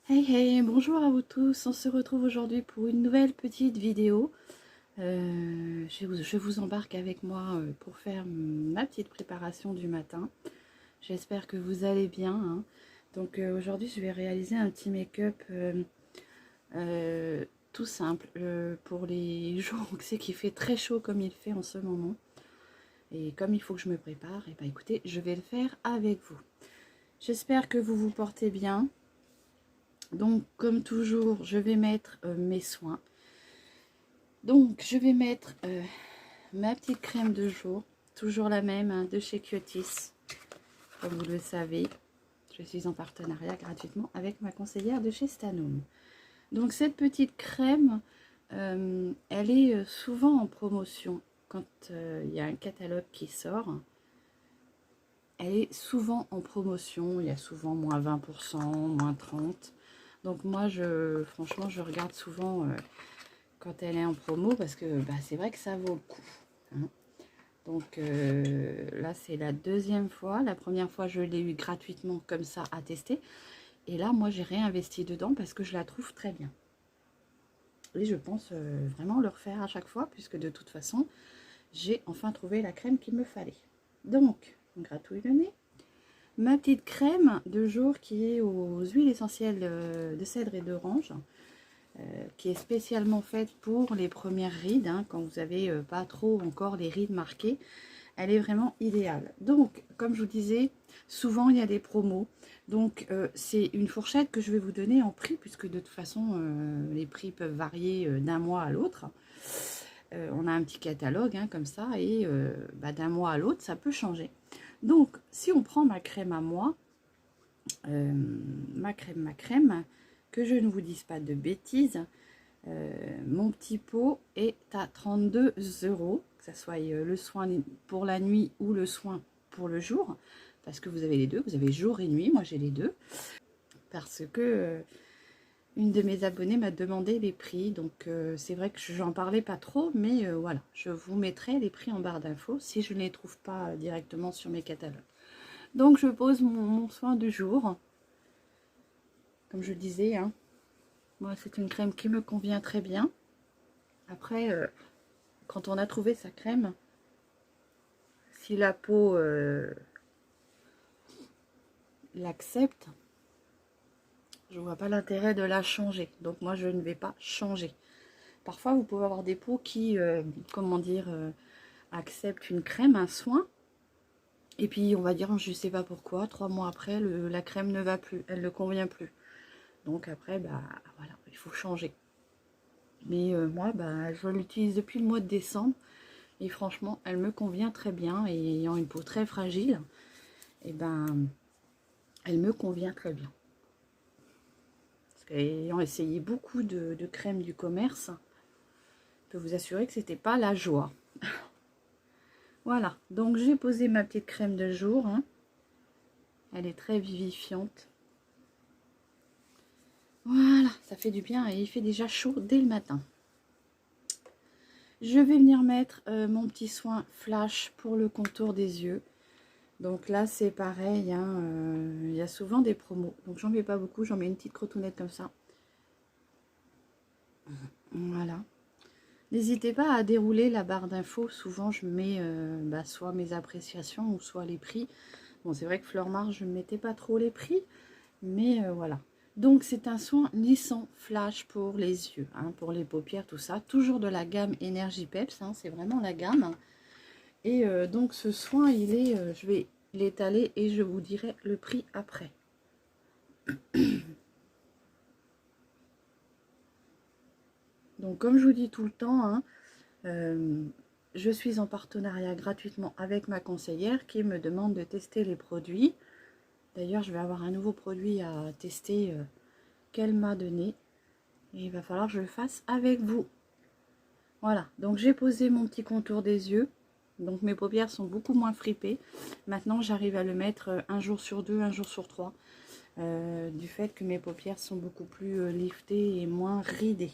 Hey hey, bonjour à vous tous, on se retrouve aujourd'hui pour une nouvelle petite vidéo. Je vous embarque avec moi pour faire ma petite préparation du matin. J'espère que vous allez bien, hein. Donc aujourd'hui je vais réaliser un petit make-up tout simple pour les jours où c'est qu'il fait très chaud comme il fait en ce moment. Et comme il faut que je me prépare, et bah écoutez, je vais le faire avec vous. J'espère que vous vous portez bien. Donc comme toujours je vais mettre mes soins. Donc je vais mettre ma petite crème de jour, toujours la même, hein, de chez Kiotis. Comme vous le savez, je suis en partenariat gratuitement avec ma conseillère de chez Stanum. Donc cette petite crème, elle est souvent en promotion quand il y a un catalogue qui sort. Elle est souvent en promotion, il y a souvent moins 20%, moins 30%. Donc moi, franchement, je regarde souvent quand elle est en promo parce que bah, c'est vrai que ça vaut le coup, hein. Donc là, c'est la deuxième fois. La première fois, je l'ai eu gratuitement comme ça à tester. Et là, moi, j'ai réinvesti dedans parce que je la trouve très bien. Et je pense vraiment le refaire à chaque fois puisque de toute façon, j'ai enfin trouvé la crème qu'il me fallait. Donc, on gratouille le nez. Ma petite crème de jour qui est aux huiles essentielles de cèdre et d'orange, qui est spécialement faite pour les premières rides, hein, quand vous n'avez pas trop encore les rides marquées. Elle est vraiment idéale. Donc, comme je vous disais, souvent il y a des promos. Donc, c'est une fourchette que je vais vous donner en prix, puisque de toute façon, les prix peuvent varier d'un mois à l'autre. On a un petit catalogue, hein, comme ça, et bah, d'un mois à l'autre, ça peut changer. Donc, si on prend ma crème à moi, ma crème, que je ne vous dise pas de bêtises, mon petit pot est à 32 €, que ce soit le soin pour la nuit ou le soin pour le jour, parce que vous avez les deux, vous avez jour et nuit, moi j'ai les deux, parce que une de mes abonnées m'a demandé les prix, donc c'est vrai que j'en parlais pas trop, mais voilà, je vous mettrai les prix en barre d'infos si je ne les trouve pas directement sur mes catalogues. Donc je pose mon soin du jour, comme je disais, hein. Moi c'est une crème qui me convient très bien. Après, quand on a trouvé sa crème, si la peau l'accepte, je vois pas l'intérêt de la changer. Donc moi je ne vais pas changer. Parfois vous pouvez avoir des peaux qui, comment dire, acceptent une crème, un soin. Et puis on va dire, je sais pas pourquoi, 3 mois après, la crème ne va plus, elle ne convient plus. Donc après, bah voilà, il faut changer. Mais moi, bah, je l'utilise depuis le mois de décembre. Et franchement, elle me convient très bien. Et ayant une peau très fragile, et ben, elle me convient très bien. Parce qu'ayant essayé beaucoup de crèmes du commerce, je peux vous assurer que c'était pas la joie. Voilà, donc j'ai posé ma petite crème de jour, hein. Elle est très vivifiante. Voilà, ça fait du bien et il fait déjà chaud dès le matin. Je vais venir mettre mon petit soin flash pour le contour des yeux. Donc là, c'est pareil, hein, il y a souvent des promos. Donc j'en mets pas beaucoup, j'en mets une petite crotounette comme ça. Voilà. N'hésitez pas à dérouler la barre d'infos. Souvent, je mets bah, soit mes appréciations ou soit les prix. Bon, c'est vrai que Fleur Marge, je ne mettais pas trop les prix. Mais voilà. Donc, c'est un soin lissant flash pour les yeux, hein, pour les paupières, tout ça. Toujours de la gamme Energy Peps, hein, c'est vraiment la gamme. Et donc, ce soin, il est, je vais l'étaler et je vous dirai le prix après. Donc, comme je vous dis tout le temps, hein, je suis en partenariat gratuitement avec ma conseillère qui me demande de tester les produits. D'ailleurs, je vais avoir un nouveau produit à tester qu'elle m'a donné. Et il va falloir que je le fasse avec vous. Voilà, donc j'ai posé mon petit contour des yeux. Donc mes paupières sont beaucoup moins fripées. Maintenant, j'arrive à le mettre un jour sur 2, un jour sur 3. Du fait que mes paupières sont beaucoup plus liftées et moins ridées.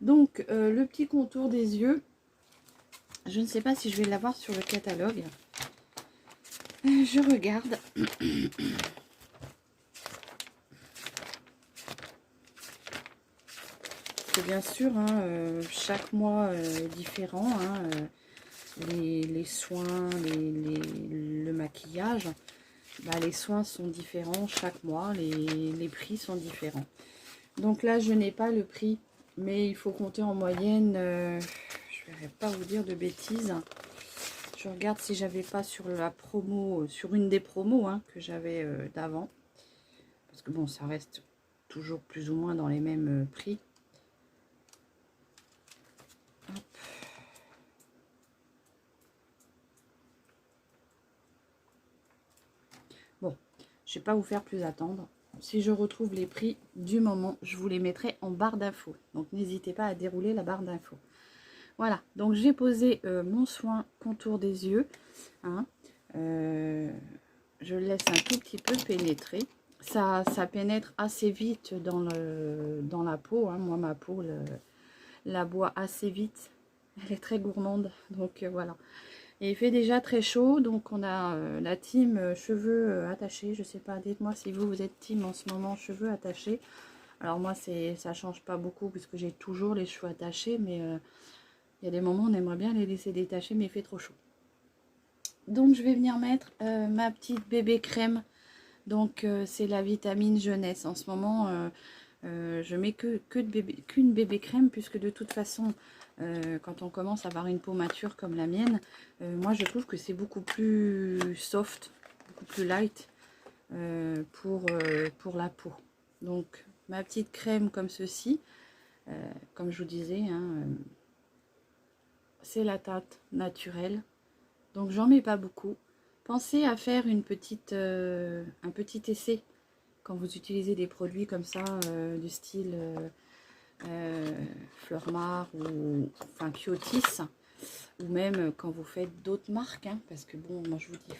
Donc, le petit contour des yeux, je ne sais pas si je vais l'avoir sur le catalogue. Je regarde. que bien sûr, hein, chaque mois est différent. Hein, les soins, le maquillage, bah, les soins sont différents chaque mois, les prix sont différents. Donc là, je n'ai pas le prix, mais il faut compter en moyenne, je ne vais pas vous dire de bêtises. Je regarde si j'avais pas sur la promo, sur une des promos hein, que j'avais d'avant. Parce que bon, ça reste toujours plus ou moins dans les mêmes prix. Hop. Bon, je ne vais pas vous faire plus attendre. Si je retrouve les prix du moment, je vous les mettrai en barre d'infos. Donc n'hésitez pas à dérouler la barre d'infos. Voilà, donc j'ai posé mon soin contour des yeux. Hein. Je le laisse un tout petit peu pénétrer. Ça pénètre assez vite dans la peau. Hein. Moi, ma peau la boit assez vite. Elle est très gourmande, donc voilà. Et il fait déjà très chaud, donc on a la team cheveux attachés. Je sais pas, dites-moi si vous êtes team en ce moment cheveux attachés. Alors moi, ça change pas beaucoup puisque j'ai toujours les cheveux attachés, mais il y a des moments où on aimerait bien les laisser détacher, mais il fait trop chaud. Donc je vais venir mettre ma petite bébé crème. Donc c'est la vitamine jeunesse. En ce moment, je mets qu'une bébé crème, puisque de toute façon, quand on commence à avoir une peau mature comme la mienne, moi je trouve que c'est beaucoup plus soft, beaucoup plus light pour la peau. Donc ma petite crème comme ceci, comme je vous disais, hein, c'est la teinte naturelle. Donc j'en mets pas beaucoup. Pensez à faire un petit essai quand vous utilisez des produits comme ça, du style Fleurmar ou enfin Kyotis, ou même quand vous faites d'autres marques, hein, parce que bon, moi je vous dis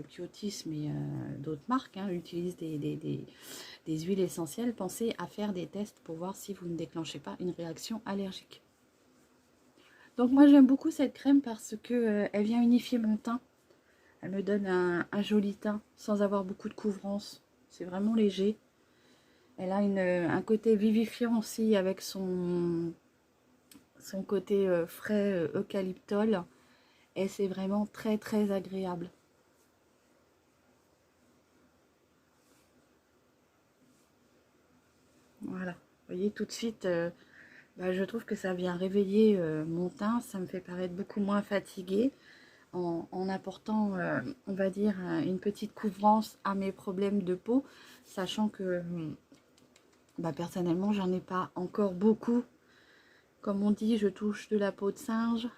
Kyotis, mais d'autres marques utilisent des huiles essentielles. Pensez à faire des tests pour voir si vous ne déclenchez pas une réaction allergique. Donc moi j'aime beaucoup cette crème parce que elle vient unifier mon teint. Elle me donne un joli teint sans avoir beaucoup de couvrance. C'est vraiment léger. Elle a un côté vivifiant aussi avec son côté frais eucalyptol. Et c'est vraiment très très agréable. Voilà. Vous voyez tout de suite, je trouve que ça vient réveiller mon teint. Ça me fait paraître beaucoup moins fatiguée. En apportant, on va dire, une petite couvrance à mes problèmes de peau, sachant que personnellement, j'en ai pas encore beaucoup. Comme on dit, je touche de la peau de singe.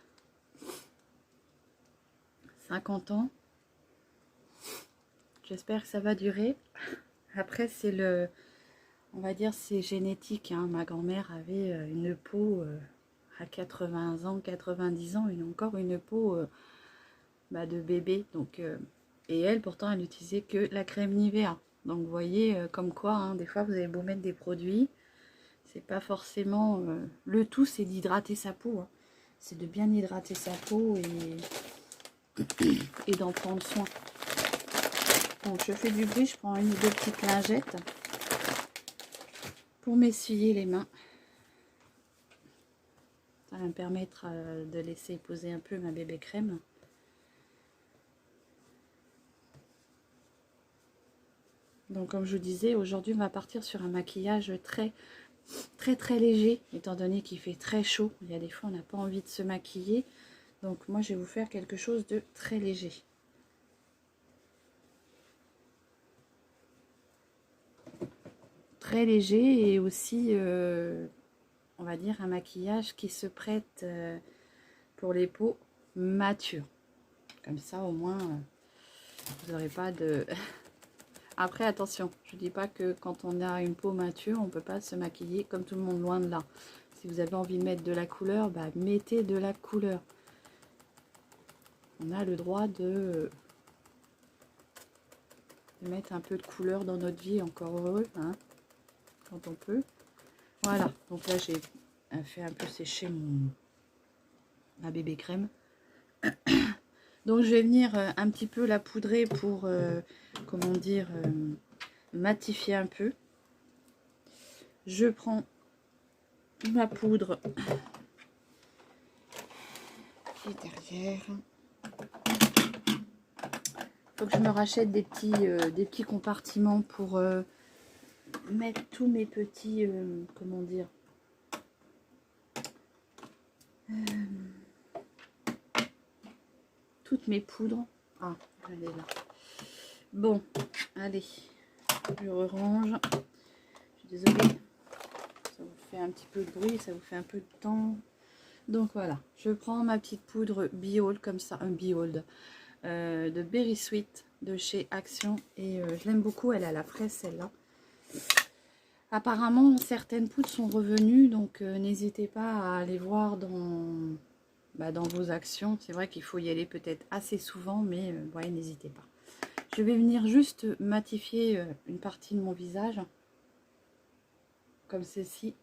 50 ans. J'espère que ça va durer. Après, c'est on va dire, c'est génétique. Hein. Ma grand-mère avait une peau à 80 ans, 90 ans, et encore une peau de bébé. Donc, et elle, pourtant, elle n'utilisait que la crème Nivea. Donc, vous voyez, comme quoi, hein, des fois, vous avez beau mettre des produits, c'est pas forcément... le tout, c'est d'hydrater sa peau. Hein. C'est de bien hydrater sa peau et d'en prendre soin. Donc, je fais du bruit, je prends une ou deux petites lingettes pour m'essuyer les mains. Ça va me permettre de laisser poser un peu ma bébé crème. Donc comme je vous disais, aujourd'hui on va partir sur un maquillage très léger, étant donné qu'il fait très chaud. Il y a des fois on n'a pas envie de se maquiller. Donc moi je vais vous faire quelque chose de très léger. Très léger et aussi, on va dire, un maquillage qui se prête pour les peaux matures. Comme ça au moins, vous n'aurez pas de... Après, attention, je ne dis pas que quand on a une peau mature, on ne peut pas se maquiller comme tout le monde, loin de là. Si vous avez envie de mettre de la couleur, mettez de la couleur. On a le droit de mettre un peu de couleur dans notre vie, encore heureux, hein, quand on peut. Voilà, donc là j'ai fait un peu sécher ma bébé crème. Donc je vais venir un petit peu la poudrer pour, comment dire, matifier un peu. Je prends ma poudre qui est derrière. Faut que je me rachète des petits compartiments pour mettre tous mes petits, comment dire, toutes mes poudres. Ah, elle est là. Bon, allez, je range. Je suis désolée, ça vous fait un petit peu de bruit, ça vous fait un peu de temps. Donc voilà, je prends ma petite poudre Behold comme ça, un Behold de Berry Sweet de chez Action et je l'aime beaucoup, elle est à la fraise celle-là. Apparemment certaines poudres sont revenues, donc n'hésitez pas à aller voir dans vos actions. C'est vrai qu'il faut y aller peut-être assez souvent, mais ouais, n'hésitez pas. Je vais venir juste matifier une partie de mon visage comme ceci.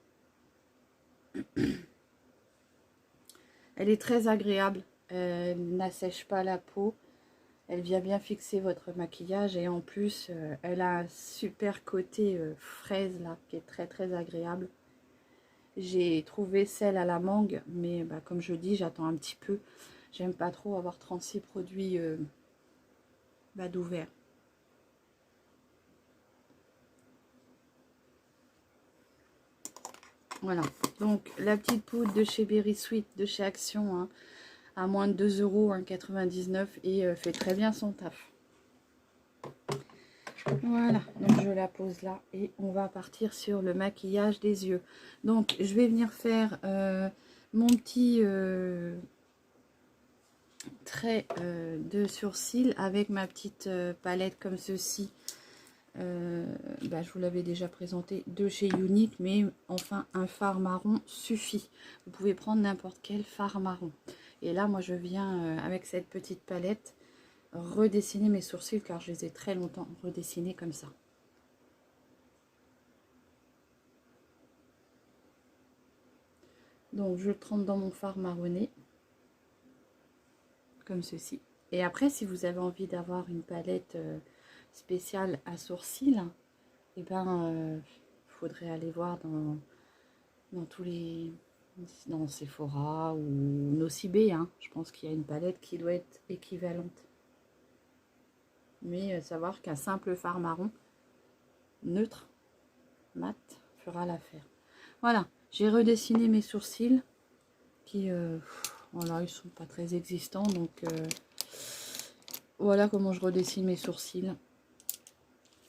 Elle est très agréable, elle n'assèche pas la peau. Elle vient bien fixer votre maquillage et en plus, elle a un super côté fraise là, qui est très très agréable. J'ai trouvé celle à la mangue, mais bah, comme je dis, j'attends un petit peu. J'aime pas trop avoir 36 produits d'ouvert. Voilà, donc la petite poudre de chez Berry Sweet, de chez Action, hein, à moins de 2 € 1,99 € et fait très bien son taf. Voilà, donc je la pose là et on va partir sur le maquillage des yeux. Donc je vais venir faire mon petit trait de sourcil avec ma petite palette comme ceci. Je vous l'avais déjà présenté de chez Unique, mais enfin un fard marron suffit. Vous pouvez prendre n'importe quel fard marron. Et là moi je viens avec cette petite palette redessiner mes sourcils car je les ai très longtemps redessinés comme ça. Donc je trempe dans mon fard marronné comme ceci. Et après, si vous avez envie d'avoir une palette spéciale à sourcils, et ben faudrait aller voir dans tous les dans Sephora ou Nocibé, hein. Je pense qu'il y a une palette qui doit être équivalente. Mais savoir qu'un simple fard marron neutre mat fera l'affaire. Voilà, j'ai redessiné mes sourcils qui voilà, ils sont pas très existants, donc voilà comment je redessine mes sourcils.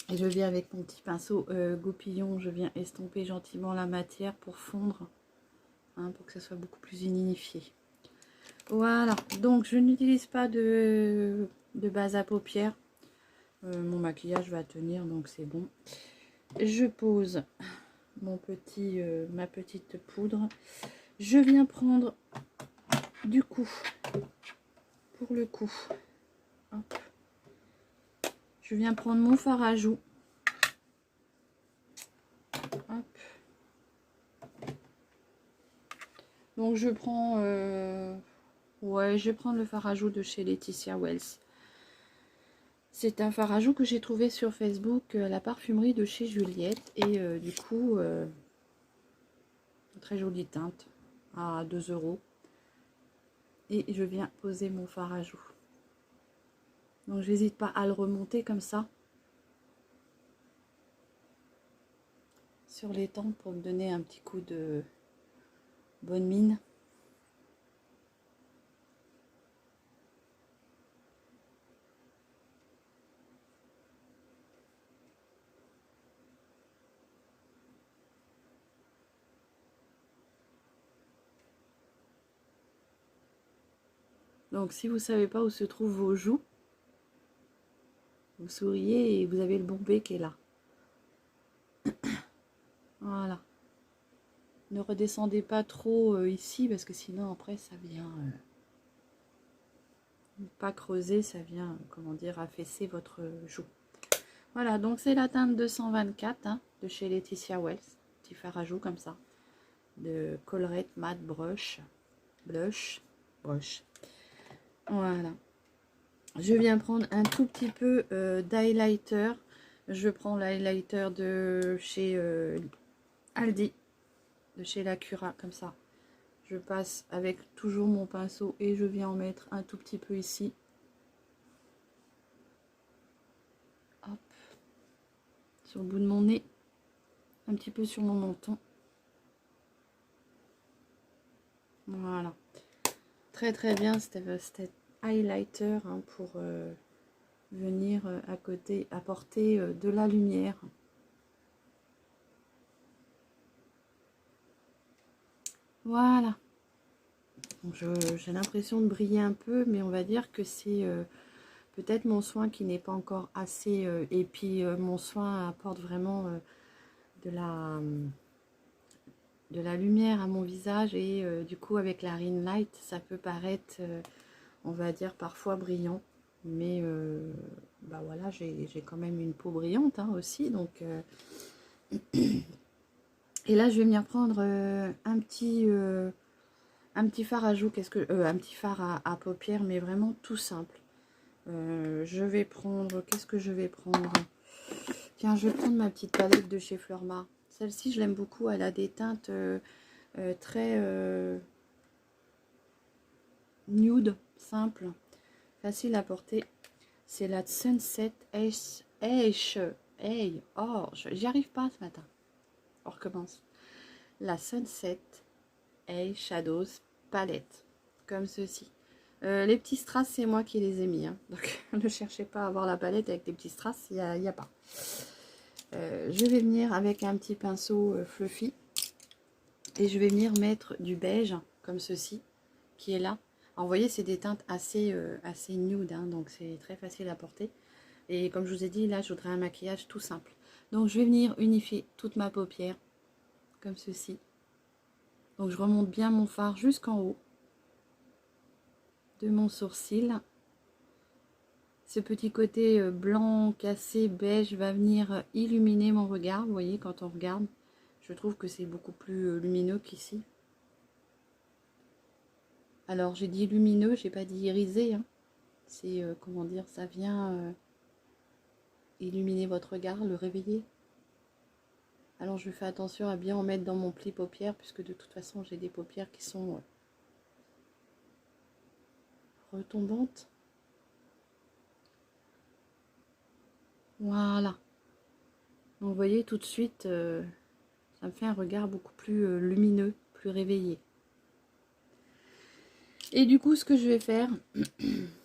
Et je viens avec mon petit pinceau goupillon, je viens estomper gentiment la matière pour fondre, hein, pour que ça soit beaucoup plus unifié. Voilà, donc je n'utilise pas de base à paupières. Mon maquillage va tenir, donc c'est bon. Je pose mon petit, ma petite poudre. Je viens prendre du coup, pour le coup, hop. Je viens prendre mon fard à joues. Hop. Donc je prends, ouais, je vais prendre le fard à joues de chez Laetitia Wells. C'est un fard à joues que j'ai trouvé sur Facebook à la parfumerie de chez Juliette. Et du coup, très jolie teinte à 2 €. Et je viens poser mon fard à joues. Donc j'hésite pas à le remonter comme ça sur les tempes pour me donner un petit coup de bonne mine. Donc si vous ne savez pas où se trouvent vos joues, vous souriez et vous avez le bombé qui est là. Voilà. Ne redescendez pas trop ici parce que sinon après ça vient pas creuser, ça vient, comment dire, affaisser votre joue. Voilà, donc c'est la teinte 224 hein, de chez Laetitia Wells. Petit fard à joues comme ça. De Colorette Matte Brush. Blush. Voilà. Je viens prendre un tout petit peu d'highlighter. Je prends l'highlighter de chez Aldi. de chez Lacura, comme ça. Je passe avec toujours mon pinceau et je viens en mettre un tout petit peu ici. Hop. Sur le bout de mon nez. Un petit peu sur mon menton. Voilà. Très très bien, c'était highlighter hein, pour venir à côté, apporter de la lumière. Voilà. J'ai l'impression de briller un peu, mais on va dire que c'est peut-être mon soin qui n'est pas encore assez. Et puis mon soin apporte vraiment de la lumière à mon visage. Et du coup, avec la ring light, ça peut paraître, on va dire, parfois brillant. Mais bah voilà, j'ai quand même une peau brillante hein, aussi. Donc, et là, je vais venir prendre un petit fard à joues, un petit fard à paupières, mais vraiment tout simple. Je vais prendre, qu'est-ce que je vais prendre? Tiens, je vais prendre ma petite palette de chez Fleurma. Celle-ci, je l'aime beaucoup. Elle a des teintes très nude, simple, facile à porter. C'est la Sunset j'y arrive pas ce matin. On recommence. La Sunset Eye Shadows Palette, comme ceci. Les petits strass, c'est moi qui les ai mis. Hein. Donc, ne cherchez pas à avoir la palette avec des petits strass, il n'y a pas. Je vais venir avec un petit pinceau fluffy. Et je vais venir mettre du beige, comme ceci, qui est là. Alors, vous voyez, c'est des teintes assez nude, hein, donc c'est très facile à porter. Et comme je vous ai dit, là, je voudrais un maquillage tout simple. Donc, je vais venir unifier toute ma paupière, comme ceci. Donc, je remonte bien mon fard jusqu'en haut de mon sourcil. Ce petit côté blanc, cassé, beige va venir illuminer mon regard. Vous voyez, quand on regarde, je trouve que c'est beaucoup plus lumineux qu'ici. Alors, j'ai dit lumineux, j'ai pas dit irisé. Hein. C'est, comment dire, ça vient illuminer votre regard, le réveiller. Alors, je fais attention à bien en mettre dans mon pli paupière, puisque de toute façon, j'ai des paupières qui sont retombantes. Voilà. Donc, vous voyez, tout de suite, ça me fait un regard beaucoup plus lumineux, plus réveillé. Et du coup, ce que je vais faire,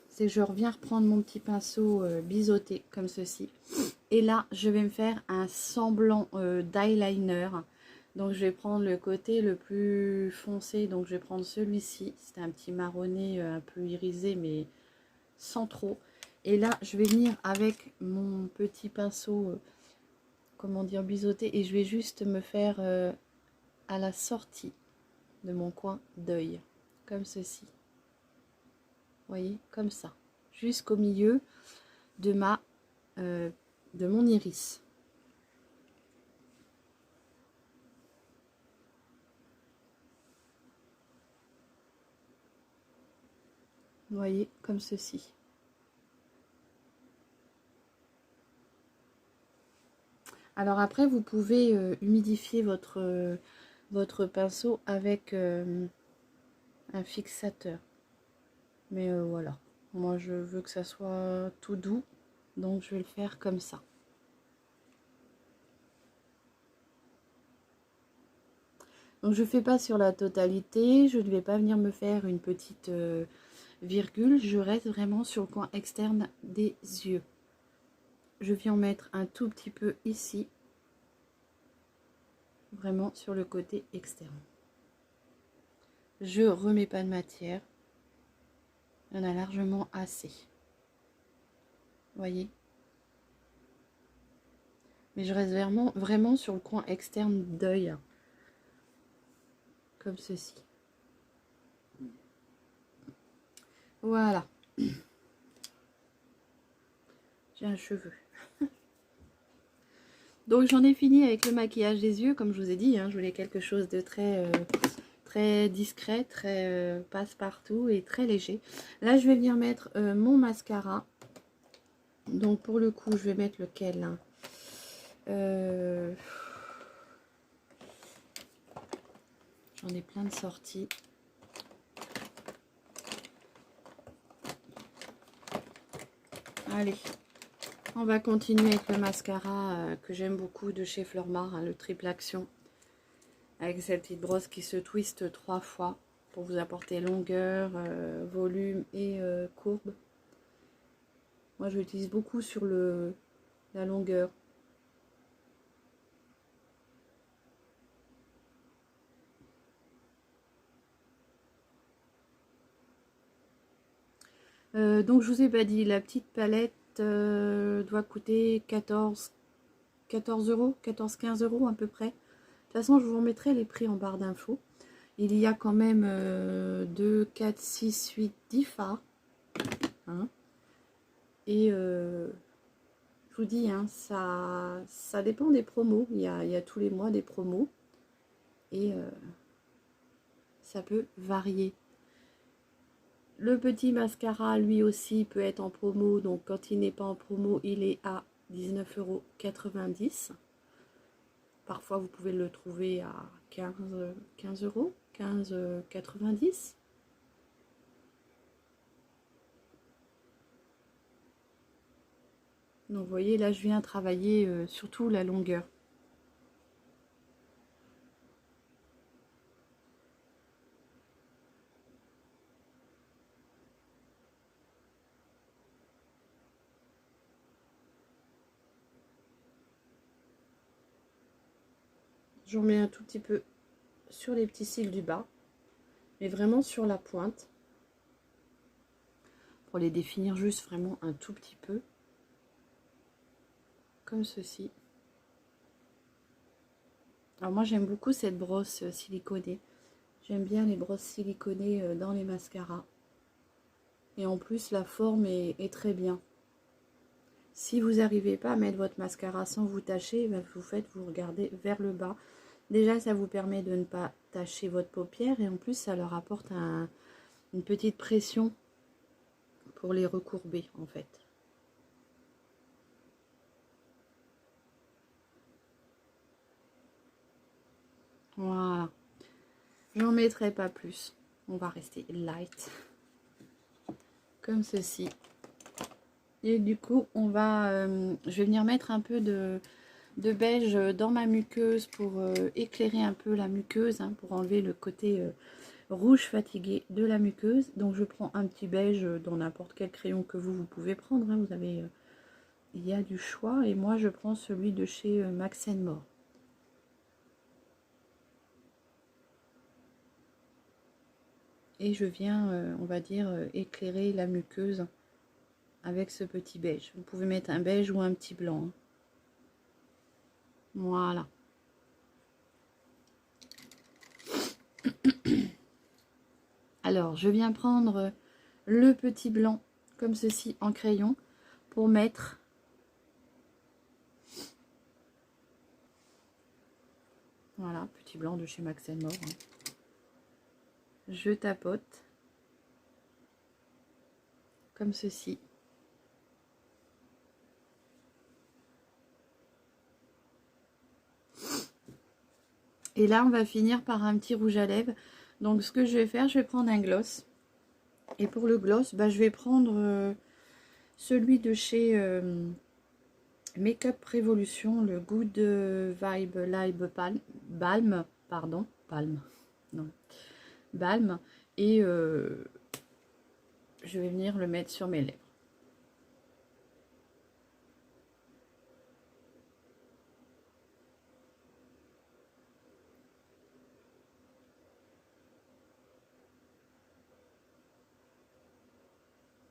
c'est que je reviens reprendre mon petit pinceau biseauté, comme ceci. Et là, je vais me faire un semblant d'eyeliner. Donc, je vais prendre le côté le plus foncé. Donc, je vais prendre celui-ci. C'est un petit marronné un peu irisé, mais sans trop. Et là, je vais venir avec mon petit pinceau, comment dire, biseauté. Et je vais juste me faire à la sortie de mon coin d'œil. Comme ceci. Vous voyez, comme ça. Jusqu'au milieu de de mon iris. Vous voyez, comme ceci. Alors après, vous pouvez humidifier votre pinceau avec un fixateur. Mais voilà, moi je veux que ça soit tout doux, donc je vais le faire comme ça. Donc je ne fais pas sur la totalité, je ne vais pas venir me faire une petite virgule, je reste vraiment sur le coin externe des yeux. Je viens en mettre un tout petit peu ici, vraiment sur le côté externe. Je remets pas de matière, il y en a largement assez. Vous voyez? Mais je reste vraiment sur le coin externe d'œil, comme ceci. Voilà. J'ai un cheveu. Donc j'en ai fini avec le maquillage des yeux, comme je vous ai dit, hein, je voulais quelque chose de très discret, très passe-partout et très léger. Là je vais venir mettre mon mascara. Donc pour le coup je vais mettre lequel hein j'en ai plein de sorties. Allez, on va continuer avec le mascara que j'aime beaucoup de chez Fleurmar, hein, le triple action. Avec cette petite brosse qui se twiste 3 fois pour vous apporter longueur, volume et courbe. Moi, je l'utilise beaucoup sur la longueur. Donc, je vous ai pas dit, la petite palette doit coûter 14 euros, 14-15 euros à peu près. De toute façon, je vous remettrai les prix en barre d'infos. Il y a quand même 2, 4, 6, 8, 10 fards. Hein. Et je vous dis, hein, ça dépend des promos. Il y a tous les mois des promos. Et ça peut varier. Le petit mascara, lui aussi, peut être en promo. Donc, quand il n'est pas en promo, il est à 19,90 €. Parfois, vous pouvez le trouver à 15 euros, 15,90 €. Donc, vous voyez, là, je viens travailler surtout la longueur. J'en mets un tout petit peu sur les petits cils du bas, mais vraiment sur la pointe, pour les définir juste vraiment un tout petit peu, comme ceci. Alors moi j'aime beaucoup cette brosse siliconée, j'aime bien les brosses siliconées dans les mascaras, et en plus la forme est très bien. Si vous n'arrivez pas à mettre votre mascara sans vous tacher, ben vous regardez vers le bas. Déjà, ça vous permet de ne pas tacher votre paupière et en plus, ça leur apporte une petite pression pour les recourber en fait. Voilà. J'en mettrai pas plus. On va rester light. Comme ceci. Et du coup, je vais venir mettre un peu de beige dans ma muqueuse pour éclairer un peu la muqueuse, hein, pour enlever le côté rouge fatigué de la muqueuse. Donc je prends un petit beige dans n'importe quel crayon que vous pouvez prendre, hein, vous avez il y a du choix, et moi je prends celui de chez Max & More. Et je viens on va dire éclairer la muqueuse avec ce petit beige. Vous pouvez mettre un beige ou un petit blanc, hein. Voilà. Alors, je viens prendre le petit blanc, comme ceci, en crayon, pour mettre voilà, petit blanc de chez Max & More. Hein. Je tapote, comme ceci. Et là, on va finir par un petit rouge à lèvres. Donc, ce que je vais faire, je vais prendre un gloss. Et pour le gloss, bah, je vais prendre celui de chez Make-up Revolution, le Good Vibe Live Balm, pardon, Balm, non, Balm. Et je vais venir le mettre sur mes lèvres.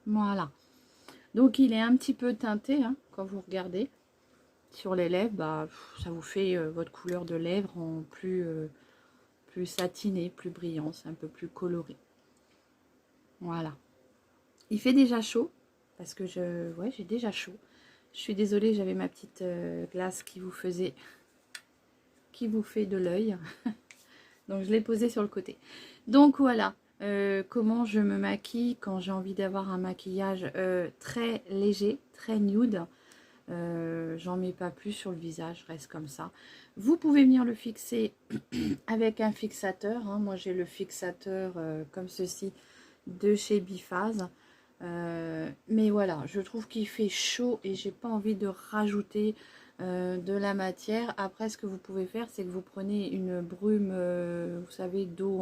Voilà. Donc il est un petit peu teinté, hein, quand vous regardez sur les lèvres, bah, ça vous fait votre couleur de lèvres en plus satiné, plus brillant, c'est un peu plus coloré. Voilà. Il fait déjà chaud, parce que j'ai déjà chaud. Je suis désolée, j'avais ma petite glace qui vous fait de l'œil. Donc je l'ai posée sur le côté. Donc voilà. Comment je me maquille quand j'ai envie d'avoir un maquillage très léger, très nude. J'en mets pas plus sur le visage, reste comme ça. Vous pouvez venir le fixer avec un fixateur, hein. Moi j'ai le fixateur comme ceci de chez Biphase. Mais voilà, je trouve qu'il fait chaud et j'ai pas envie de rajouter de la matière. Après, ce que vous pouvez faire, c'est que vous prenez une brume, vous savez, d'eau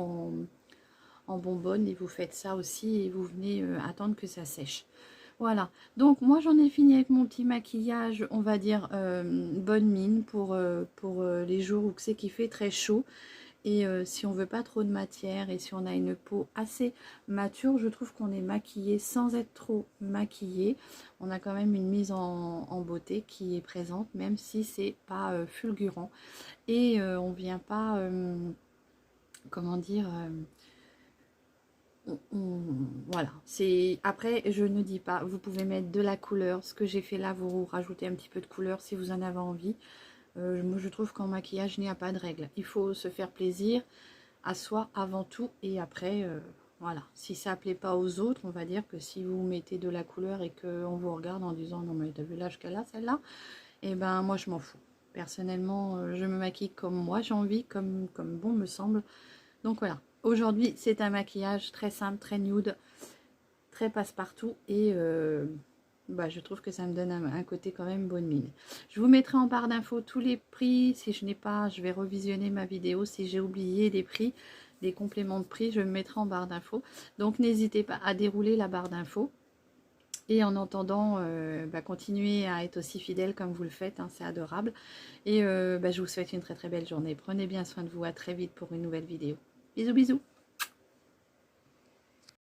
en bonbonne, et vous faites ça aussi et vous venez attendre que ça sèche. Voilà, donc moi j'en ai fini avec mon petit maquillage, on va dire bonne mine pour les jours où c'est qu'il fait très chaud. Et si on veut pas trop de matière et si on a une peau assez mature, je trouve qu'on est maquillé sans être trop maquillé. On a quand même une mise en beauté qui est présente, même si c'est pas fulgurant. Et on vient pas, comment dire, voilà. C'est après, je ne dis pas, vous pouvez mettre de la couleur. Ce que j'ai fait là, vous rajoutez un petit peu de couleur si vous en avez envie. Moi, je trouve qu'en maquillage, il n'y a pas de règle. Il faut se faire plaisir à soi avant tout. Et après, voilà. Si ça ne plaît pas aux autres, on va dire que si vous mettez de la couleur et qu'on vous regarde en disant « Non, mais t'as vu l'âge qu'elle a, celle-là ?» Eh ben, moi, je m'en fous. Personnellement, je me maquille comme moi j'ai envie, comme bon me semble. Donc voilà. Aujourd'hui, c'est un maquillage très simple, très nude, très passe-partout. Et bah, je trouve que ça me donne un côté quand même bonne mine. Je vous mettrai en barre d'infos tous les prix. Si je n'ai pas, je vais revisionner ma vidéo. Si j'ai oublié des prix, des compléments de prix, je me mettrai en barre d'infos. Donc n'hésitez pas à dérouler la barre d'infos. Et en entendant, bah, continuez à être aussi fidèle comme vous le faites, hein, c'est adorable. Et bah, je vous souhaite une très très belle journée. Prenez bien soin de vous, à très vite pour une nouvelle vidéo. Bisous bisous.